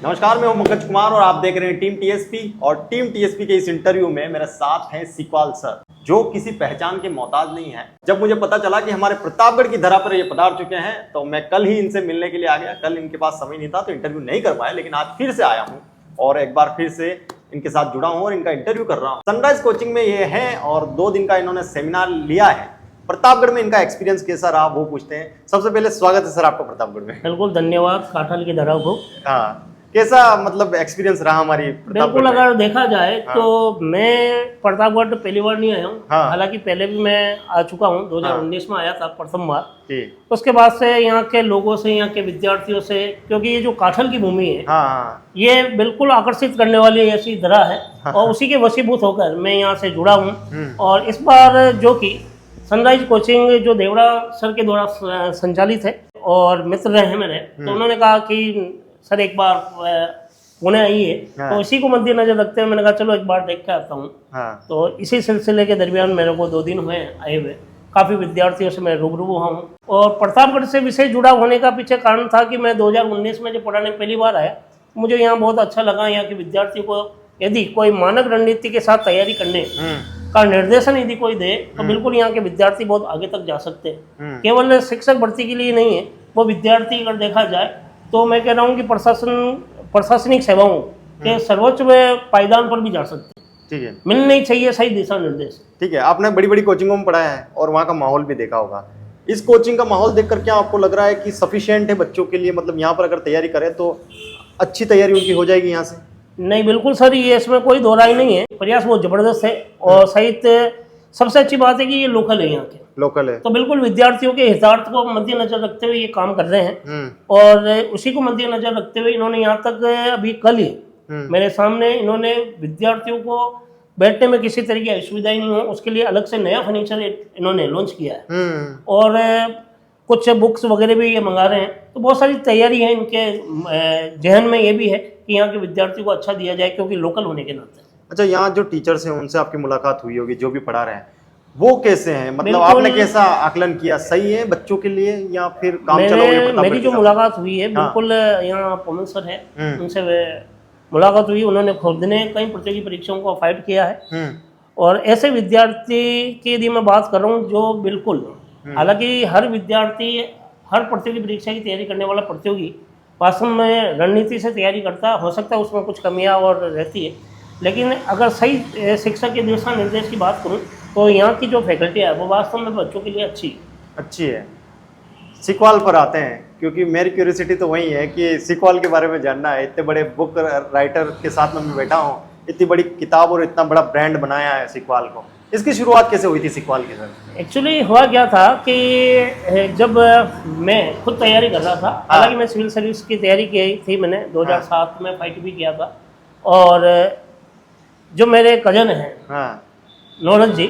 नमस्कार, मैं हूं पंकज कुमार और आप देख रहे हैं टीम टीएसपी। और टीम टीएसपी के इस इंटरव्यू में मेरे साथ हैं सिकवाल सर, जो किसी पहचान के मोहताज नहीं है। जब मुझे पता चला कि हमारे प्रतापगढ़ की धरा पर ये पधार चुके हैं तो मैं कल ही इनसे मिलने के लिए आ गया। कल इनके पास समय नहीं था तो इंटरव्यू नहीं कर पाया, लेकिन आज फिर से आया हूँ और एक बार फिर से इनके साथ जुड़ा हूँ और इनका इंटरव्यू कर रहा हूँ। सनराइज कोचिंग में ये है और 2 दिन का इन्होंने सेमिनार लिया है। प्रतापगढ़ में इनका एक्सपीरियंस कैसा रहा वो पूछते हैं। सबसे पहले स्वागत है सर आपका प्रतापगढ़ में। बिल्कुल, धन्यवाद काठल की धरा को। हाँ, कैसा मतलब एक्सपीरियंस रहा हमारी? बिल्कुल, अगर देखा जाए तो मैं प्रतापगढ़ पहली बार नहीं आया हूँ। हालांकि पहले भी मैं आ चुका हूँ, 2019 में आया था प्रथम बार। उसके बाद से यहाँ के लोगों से, यहाँ के विद्यार्थियों से, क्योंकि ये जो काठल की भूमि है ये बिल्कुल आकर्षित करने वाली ऐसी धरा है और उसी के वशीभूत होकर मैं यहाँ से जुड़ा हूँ। और इस बार जो कि सनराइज कोचिंग जो देवड़ा सर के द्वारा संचालित है और मित्र रहे हैं मेरे, तो उन्होंने कहा कि सर एक बार पुणे आइए, तो इसी को मद्देनजर रखते हुए मैंने कहा चलो एक बार देख के आता हूँ। तो इसी सिलसिले के दरमियान मेरे को 2 दिन हुए आए हुए, काफ़ी विद्यार्थियों से मैं रूबरू हुआ हूँ। और प्रतापगढ़ से विशेष जुड़ा होने का पीछे कारण था कि मैं 2019 में जब पढ़ाने पहली बार आया, मुझे यहाँ बहुत अच्छा लगा। यहाँ के विद्यार्थियों को यदि कोई मानक रणनीति के साथ तैयारी करने का निर्देशन यदि कोई दे तो बिल्कुल यहाँ के विद्यार्थी बहुत आगे तक जा सकते हैं। केवल शिक्षक भर्ती के लिए नहीं है, वो विद्यार्थी अगर देखा जाए तो मैं कह रहा हूँ कि प्रशासनिक सेवाओं के सर्वोच्च पायदान पर भी जा सकते हैं। ठीक है, मिलनी चाहिए सही दिशा निर्देश। ठीक है, आपने बड़ी बड़ी कोचिंगों में पढ़ा है और वहाँ का माहौल भी देखा होगा। इस कोचिंग का माहौल देखकर क्या आपको लग रहा है कि सफिशिएंट है बच्चों के लिए? मतलब यहाँ पर अगर तैयारी करें तो अच्छी तैयारी उनकी हो जाएगी यहाँ से? नहीं, बिल्कुल सर, ये इसमें कोई दो राय नहीं है। प्रयास बहुत जबरदस्त है और सहित सबसे अच्छी बात है कि ये लोकल है, यहाँ के लोकल है, तो बिल्कुल विद्यार्थियों के हितार्थ को मद्देनजर रखते हुए ये काम कर रहे हैं। और उसी को मद्देनजर रखते हुए इन्होंने यहाँ तक अभी कल ही मेरे सामने इन्होंने विद्यार्थियों को बैठने में किसी तरह की असुविधा नहीं हो उसके लिए अलग से नया फर्नीचर इन्होंने लॉन्च किया है और कुछ बुक्स वगैरह भी ये मंगा रहे हैं। तो बहुत सारी तैयारी है इनके जहन में, ये भी है कि यहाँ के विद्यार्थियों को अच्छा दिया जाए क्योंकि लोकल होने के नाते। अच्छा, यहाँ जो टीचर्स हैं उनसे आपकी मुलाकात हुई होगी, जो भी पढ़ा रहे हैं वो कैसे हैं? मतलब आपने कैसा आकलन किया, सही है बच्चों के लिए या फिर काम चलाओगे? मेरी जो मुलाकात हुई है बिल्कुल, यहाँ पवन सर है, उनसे मुलाकात हुई। उन्होंने खुद ने कई प्रतियोगी परीक्षाओं को फाइट किया है और ऐसे विद्यार्थी की यदि मैं बात कर रहा हूँ जो बिल्कुल, हालांकि हर विद्यार्थी, हर प्रतियोगी परीक्षा की तैयारी करने वाला प्रतियोगी वास्तव में रणनीति से तैयारी करता, हो सकता है उसमें कुछ कमियां और रहती है, लेकिन अगर सही शिक्षक के दिशा निर्देश की बात करूं तो यहाँ की जो फैकल्टी है वो वास्तव में बच्चों के लिए अच्छी है। सिकवाल पर आते हैं, क्योंकि मेरी क्यूरियोसिटी तो वही है कि सिकवाल के बारे में जानना है। इतने बड़े बुक राइटर के साथ में मैं बैठा हूँ, इतनी बड़ी किताब और इतना बड़ा ब्रांड बनाया है सिकवाल को। इसकी शुरुआत कैसे हुई थी सिकवाल की सर? एक्चुअली हुआ क्या था कि जब मैं खुद तैयारी कर रहा था, हालांकि मैं सिविल सर्विस की तैयारी की थी, मैंने 2007 में फाइट भी किया था। और जो मेरे कजन हैं नौरज जी,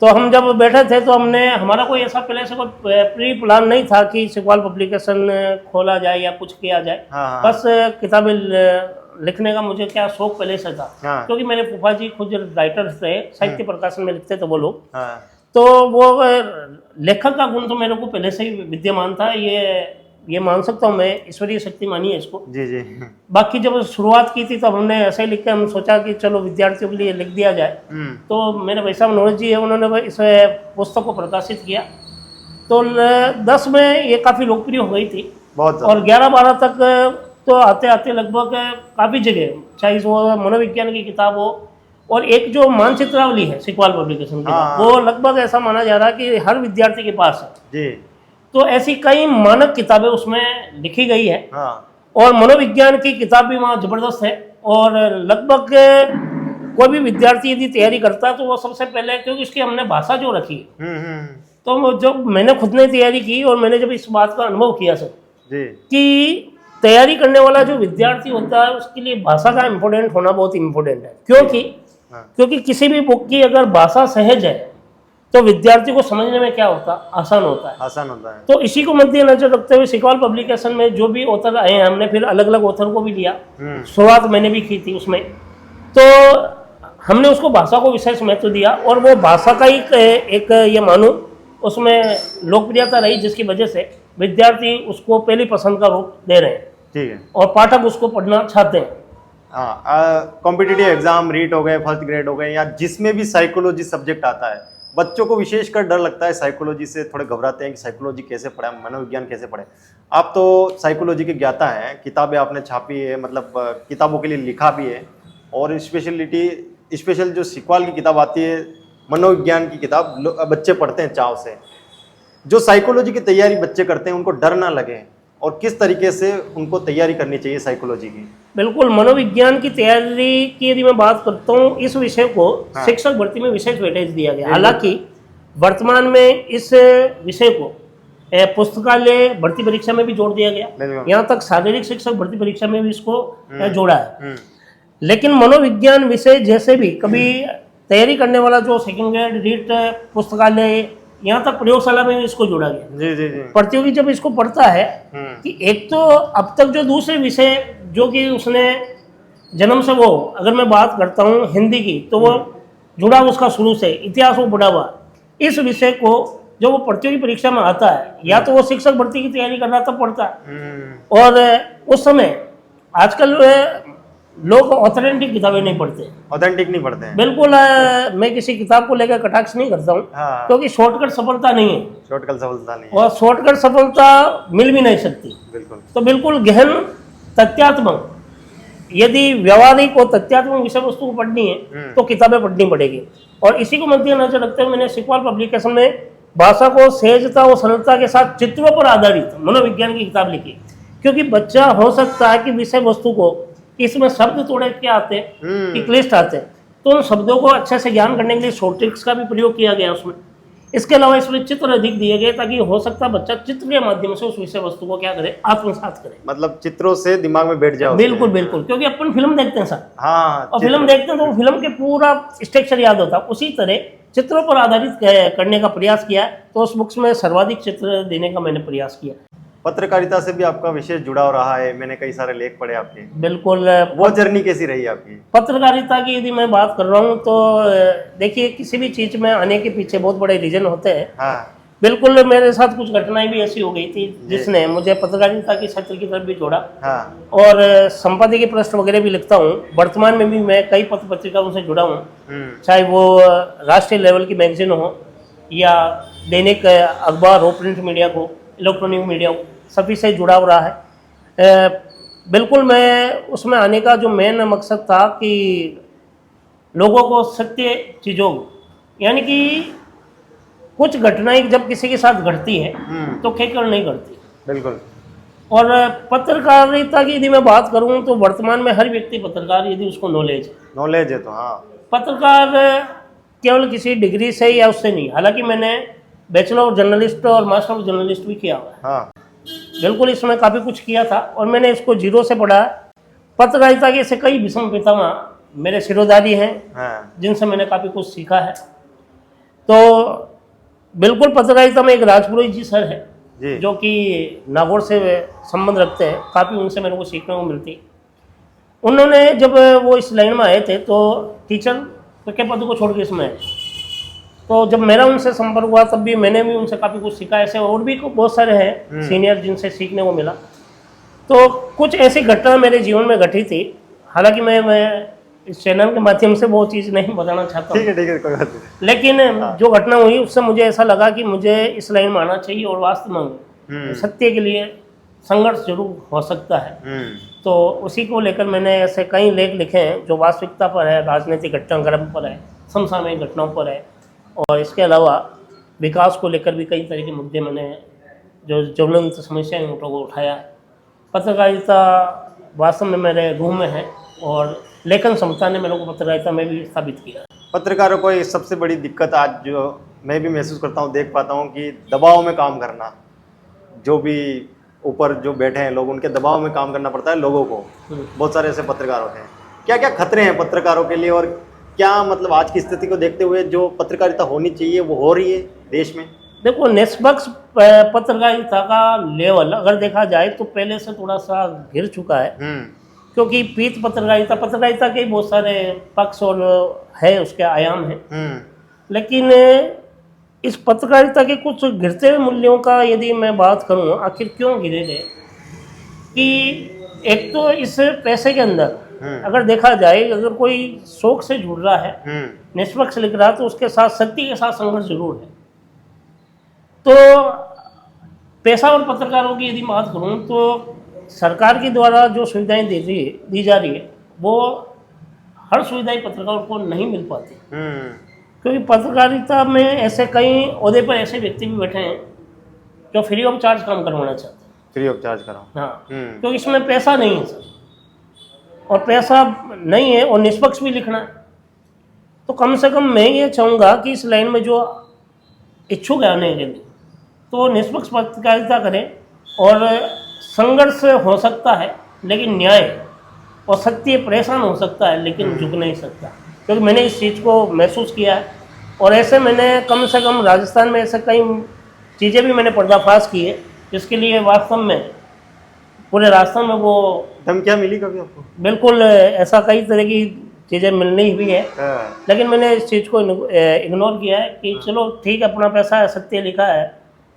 तो हम जब बैठे थे तो हमारा कोई ऐसा पहले से कोई प्री प्लान नहीं था कि सिकवाल पब्लिकेशन खोला जाए या कुछ किया जाए। बस किताबें लिखने का मुझे क्या शौक पहले से था, क्योंकि मेरे फूफा जी खुद राइटर थे, साहित्य प्रकाशन में लिखते थे वो लोग। तो वो लेखक का गुण तो मेरे को पहले से ही विद्यमान था, ये मान सकता हूँ मैं, ईश्वरीय शक्ति मानी है इसको। जी जी। बाकी जब शुरुआत की थी तो हमने ऐसे ही लिख के हम सोचा कि चलो विद्यार्थियों के लिए लिख दिया जाए। तो मेरे भाई साहब नौरज जी है, उन्होंने इस पुस्तक को प्रकाशित किया। तो 10 में ये काफ़ी लोकप्रिय हो गई थी और 11-12 तक तो आते आते लगभग काफ़ी जगह, चाहे वो मनोविज्ञान की किताब हो और एक जो मानचित्रावली है सिकवाल पब्लिकेशन की, वो लगभग ऐसा माना जा रहा है कि हर विद्यार्थी के पास है जी। तो ऐसी कई मानक किताबें उसमें लिखी गई है और मनोविज्ञान की किताब भी वहाँ जबरदस्त है। और लगभग कोई भी विद्यार्थी यदि तैयारी करता है तो वो सबसे पहले, क्योंकि उसकी हमने भाषा जो रखी, तो जब मैंने खुद ने तैयारी की और मैंने जब इस बात का अनुभव किया सर कि तैयारी करने वाला जो विद्यार्थी होता है उसके लिए भाषा का इम्पोर्टेंट होना बहुत इम्पोर्टेंट है। क्योंकि किसी भी बुक की अगर भाषा सहज है तो विद्यार्थी को समझने में क्या होता, आसान होता है। तो इसी को मद्देनजर रखते हुए सिकवाल पब्लिकेशन में जो भी ऑथर आए हैं, हमने फिर अलग अलग ऑथर को भी लिया। शुरुआत मैंने भी की थी उसमें, तो हमने उसको भाषा को विशेष महत्व दिया और वो भाषा का ही एक ये मानूं उसमें लोकप्रियता रही, जिसकी वजह से विद्यार्थी उसको पहली पसंद का रूप दे रहे हैं। ठीक है। और पाठक उसको पढ़ना चाहते हैं। हाँ, कॉम्पिटिटिव एग्जाम, रीट हो गए, फर्स्ट ग्रेड हो गए, या जिसमें भी साइकोलॉजी सब्जेक्ट आता है, बच्चों को विशेषकर डर लगता है साइकोलॉजी से, थोड़े घबराते हैं कि साइकोलॉजी कैसे पढ़े, मनोविज्ञान कैसे पढ़े। आप तो साइकोलॉजी के ज्ञाता हैं, किताबें आपने छापी है, मतलब किताबों के लिए लिखा भी है, और स्पेशल जो सीक्वल की किताब आती है, मनोविज्ञान की किताब बच्चे पढ़ते हैं चाव से। जो साइकोलॉजी की तैयारी बच्चे करते हैं, उनको डर ना लगे, और किस तरीके से उनको तैयारी करनी चाहिए साइकोलॉजी की? बिल्कुल, मनोविज्ञान की तैयारी की यदि मैं बात करता हूँ, इस विषय को हाँ। शिक्षक भर्ती में विशेष वेटेज दिया गया। हालांकि वर्तमान में इस विषय को पुस्तकालय भर्ती परीक्षा में भी जोड़ दिया गया, यहाँ तक शारीरिक शिक्षक भर्ती परीक्षा में भी इसको जोड़ा है। लेकिन मनोविज्ञान विषय जैसे भी कभी तैयारी करने वाला जो सेकंड ग्रेड रीट पुस्तकालय, यहाँ तक प्रयोगशाला में भी इसको जोड़ा गया। जी जी जी। प्रतियोगी जब इसको पढ़ता है कि एक तो अब तक जो दूसरे विषय जो कि उसने जन्म से, वो अगर मैं बात करता हूँ हिंदी की, तो वो जुड़ा उसका शुरू से, इतिहास वो पढ़ा हुआ, इस विषय को जब वो प्रतियोगी परीक्षा में आता है, या तो वो शिक्षक भर्ती की तैयारी कर रहा तब पढ़ता है। और उस समय आजकल लोग ऑथेंटिक किताबें नहीं पढ़ते, ऑथेंटिक नहीं पढ़ते हैं। बिल्कुल। मैं किसी किताब को लेकर कटाक्ष नहीं करता हूँ, हाँ। क्योंकि शॉर्टकट सफलता नहीं है, शॉर्टकट सफलता नहीं है, और शॉर्टकट सफलता मिल भी नहीं सकती। बिल्कुल। तो बिल्कुल गहन तथ्यात्मक, यदि व्यवहारिक और तथ्यात्मक विषय वस्तु को पढ़नी है तो किताबें पढ़नी पड़ेगी। और इसी को मद्देनजर रखते हुए मैंने सीक्वल पब्लिकेशन में भाषा को सहजता और सरलता के साथ चित्रों पर आधारित मनोविज्ञान की किताब लिखी, क्योंकि बच्चा हो सकता है कि विषय वस्तु को इसमें शब्द थोड़े क्या आते हैं कि क्लिष्ट आते हैं, तो उन शब्दों को अच्छे से ज्ञान करने के लिए शॉर्ट ट्रिक्स का भी प्रयोग किया गया उसमें। इसके अलावा इसमें चित्र अधिक दिए गए, ताकि हो सकता है बच्चा चित्र के माध्यम से उस विषय वस्तु को क्या करे, आत्मसात करे। मतलब चित्रों से दिमाग में बैठ जाओ। बिल्कुल बिल्कुल, क्योंकि अपन फिल्म देखते हैं सर, हाँ, और फिल्म देखते हैं तो वो फिल्म के पूरा स्ट्रक्चर याद होता है, उसी तरह चित्रों पर आधारित करने का प्रयास किया। तो उस बुक्स में सर्वाधिक चित्र देने का मैंने प्रयास किया। पत्रकारिता से भी आपका विशेष जुड़ाव रहा है, मैंने कई सारे लेख पढ़े आपके। बिल्कुल। वो जर्नी कैसी रही आपकी? पत्रकारिता की यदि मैं बात कर रहा हूँ तो देखिए, किसी भी चीज में आने के पीछे बहुत बड़े रीजन होते हैं। हाँ। बिल्कुल, मेरे साथ कुछ घटनाएं भी ऐसी हो गई थी जिसने मुझे पत्रकारिता की क्षेत्र की तरफ भी जोड़ा। हाँ। और संपादकीय पृष्ठ वगैरह भी लिखता हूँ। वर्तमान में भी मैं कई पत्र पत्रिकाओं से जुड़ा हूँ, चाहे वो राष्ट्रीय लेवल की मैगजीन हो, या दैनिक अखबार हो, प्रिंट मीडिया को, इलेक्ट्रॉनिक मीडिया को, सभी से जुड़ाव रहा है। बिल्कुल, मैं उसमें आने का जो मेन मकसद था कि लोगों को सत्य चीज़ों, यानी कि कुछ घटनाएं जब किसी के साथ घटती है तो कहकर नहीं घटती। बिल्कुल। और पत्रकारिता की यदि मैं बात करूं तो वर्तमान में हर व्यक्ति पत्रकार, यदि उसको नॉलेज है तो हाँ, पत्रकार केवल किसी डिग्री से या उससे नहीं। हालांकि मैंने बैचलर ऑफ जर्नलिस्ट और मास्टर ऑफ जर्नलिस्ट भी किया हुआ है। हाँ। बिल्कुल, इसमें काफ़ी कुछ किया था, और मैंने इसको जीरो से पढ़ा। पत्रकारिता के से कई विषम पितामह मेरे सिरोधारी हैं, हाँ। जिनसे मैंने काफ़ी कुछ सीखा है। तो बिल्कुल, पत्रकारिता में एक राजपुरोहित जी सर है जी, जो कि नागौर से संबंध रखते हैं, काफ़ी उनसे मेरे को सीखने को मिलती। उन्होंने जब वो इस लाइन में आए थे तो टीचर के पद को छोड़ के इसमें आए। तो जब मेरा उनसे संपर्क हुआ तब भी मैंने भी उनसे काफ़ी कुछ सीखा। ऐसे और भी बहुत सारे हैं सीनियर जिनसे सीखने को मिला। तो कुछ ऐसी घटना मेरे जीवन में घटी थी। हालांकि मैं इस चैनल के माध्यम से वो चीज़ नहीं बताना चाहता हूँ। ठीक है, कोई बात नहीं। लेकिन जो घटना हुई उससे मुझे ऐसा लगा कि मुझे इस लाइन में आना चाहिए, और वास्तव में सत्य के लिए संघर्ष जरूर हो सकता है। तो उसी को लेकर मैंने ऐसे कई लेख लिखे हैं जो वास्तविकता पर है, राजनीतिक घटनाक्रम पर है, समसामयिक घटनाओं पर है, और इसके अलावा विकास को लेकर भी कई तरह के मुद्दे मैंने, जो ज्वलंत समस्याएं को उठाया है। पत्रकारिता वास्तव में मेरे रूह में है, और लेखन क्षमता ने मेरे को पत्रकारिता में भी स्थापित किया। पत्रकारों को ये सबसे बड़ी दिक्कत आज जो मैं भी महसूस करता हूँ, देख पाता हूँ कि दबाव में काम करना, जो भी ऊपर जो बैठे हैं लोग, उनके दबाव में काम करना पड़ता है लोगों को। बहुत सारे ऐसे पत्रकार होते हैं। क्या क्या खतरे हैं पत्रकारों के लिए, और क्या मतलब आज की स्थिति को देखते हुए जो पत्रकारिता होनी चाहिए वो हो रही है देश में? देखो, निष्पक्ष पत्रकारिता का लेवल अगर देखा जाए तो पहले से थोड़ा सा गिर चुका है, क्योंकि पीत पत्रकारिता के बहुत सारे पक्ष और है, उसके आयाम हैं। लेकिन इस पत्रकारिता के कुछ गिरते हुए मूल्यों का यदि मैं बात करूं, आखिर क्यों गिरे गए, कि एक तो इस पैसे के अंदर अगर देखा जाए, अगर कोई शौक से जुड़ रहा है, निष्पक्ष लिख रहा है, तो उसके साथ सत्य के साथ संघर्ष जरूर है। तो पेशावर पत्रकारों की यदि बात करूं तो सरकार के द्वारा जो सुविधाएं दी जा रही है वो हर सुविधाएं पत्रकारों को नहीं मिल पाती, क्योंकि पत्रकारिता में ऐसे कई ओहदे पर ऐसे व्यक्ति भी बैठे हैं जो फ्री ऑफ चार्ज काम करवाना चाहते हैं। फ्री ऑफ चार्ज कराओ। हाँ, क्योंकि इसमें पैसा नहीं है सर, और पैसा नहीं है और निष्पक्ष भी लिखना है, तो कम से कम मैं ये चाहूँगा कि इस लाइन में जो इच्छुक है आने के लिए तो वो निष्पक्ष पत्रकारिता करें। और संघर्ष हो सकता है लेकिन न्याय और सत्य परेशान हो सकता है लेकिन झुक नहीं सकता, क्योंकि मैंने इस चीज़ को महसूस किया है। और ऐसे मैंने कम से कम राजस्थान में ऐसे कई चीज़ें भी मैंने पर्दाफाश की है जिसके लिए वास्तव में पूरे राजस्थान में वो धमकियाँ मिली कभी आपको? बिल्कुल ऐसा कई तरह की चीज़ें मिलनी भी है, लेकिन मैंने इस चीज़ को इग्नोर किया है कि चलो ठीक है, अपना पैसा है, सत्य लिखा है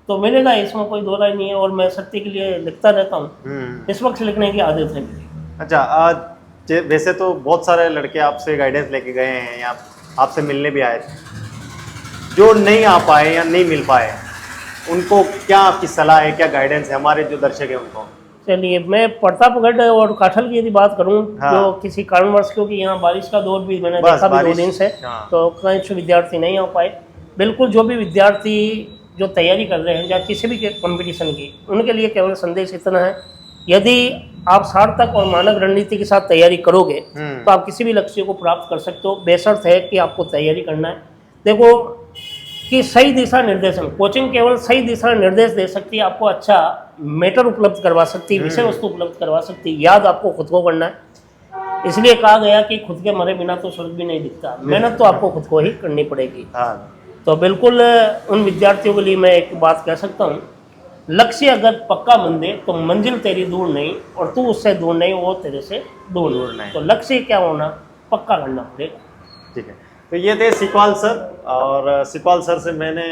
तो मिलेगा, इसमें कोई दो राय नहीं है। और मैं सत्य के लिए लिखता रहता हूँ, इस वक्त लिखने की आदत है मेरी। अच्छा, आज वैसे तो बहुत सारे लड़के आपसे गाइडेंस लेके गए हैं या आपसे मिलने भी आए थे, जो नहीं आ पाए या नहीं मिल पाए, उनको क्या आपकी सलाह है, क्या गाइडेंस है हमारे जो दर्शक हैं उनको? चलिए, मैं प्रतापगढ़ और काठल की यदि बात करूं, हाँ। जो किसी कारणवश, क्योंकि यहाँ बारिश का दौर भी मैंने देखा भी 2 दिन से, हाँ। तो कई विद्यार्थी नहीं आ पाए। बिल्कुल, जो भी विद्यार्थी जो तैयारी कर रहे हैं या किसी भी कंपटीशन की, उनके लिए केवल संदेश इतना है, यदि आप सार्थक और मानक रणनीति के साथ तैयारी करोगे तो आप किसी भी लक्ष्य को प्राप्त कर सकते हो, बेशर्त है कि आपको तैयारी करना है। देखो कि सही दिशा निर्देशन, कोचिंग केवल सही दिशा निर्देश दे सकती है, आपको अच्छा मैटर उपलब्ध करवा सकती है, विषय वस्तु उपलब्ध करवा सकती है, याद आपको खुद को करना है। इसलिए कहा गया कि खुद के मरे बिना तो स्वर्ग भी नहीं दिखता, मेहनत तो आपको खुद को ही करनी पड़ेगी। तो बिल्कुल उन विद्यार्थियों के लिए मैं एक बात कह सकता हूँ, लक्ष्य अगर पक्का बन दे तो मंजिल तेरी दूर नहीं और तू उससे दूर नहीं, वो तेरे से दूर नहीं। तो लक्ष्य क्या होना, पक्का करना पड़ेगा। ठीक है, तो ये थे सिकवाल सर, और सिकवाल सर से मैंने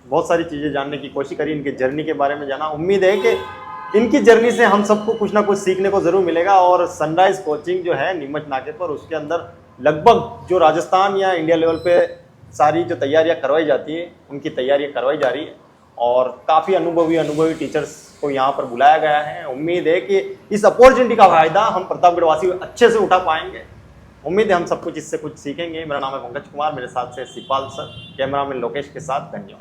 बहुत सारी चीज़ें जानने की कोशिश करी, इनकी जर्नी के बारे में जाना। उम्मीद है कि इनकी जर्नी से हम सबको कुछ ना कुछ सीखने को ज़रूर मिलेगा। और सनराइज कोचिंग जो है नीमच नाके पर, उसके अंदर लगभग जो राजस्थान या इंडिया लेवल पे सारी जो तैयारियां करवाई जाती है, उनकी तैयारियां करवाई जा रही है, और काफ़ी अनुभवी टीचर्स को यहाँ पर बुलाया गया है। उम्मीद है कि इस अपॉर्चुनिटी का फ़ायदा हम प्रतापगढ़ वासी अच्छे से उठा पाएंगे। उम्मीद है हम सब कुछ इससे कुछ सीखेंगे। मेरा नाम है पंकज कुमार, मेरे साथ से सिकवाल सर, कैमरामैन लोकेश के साथ। धन्यवाद।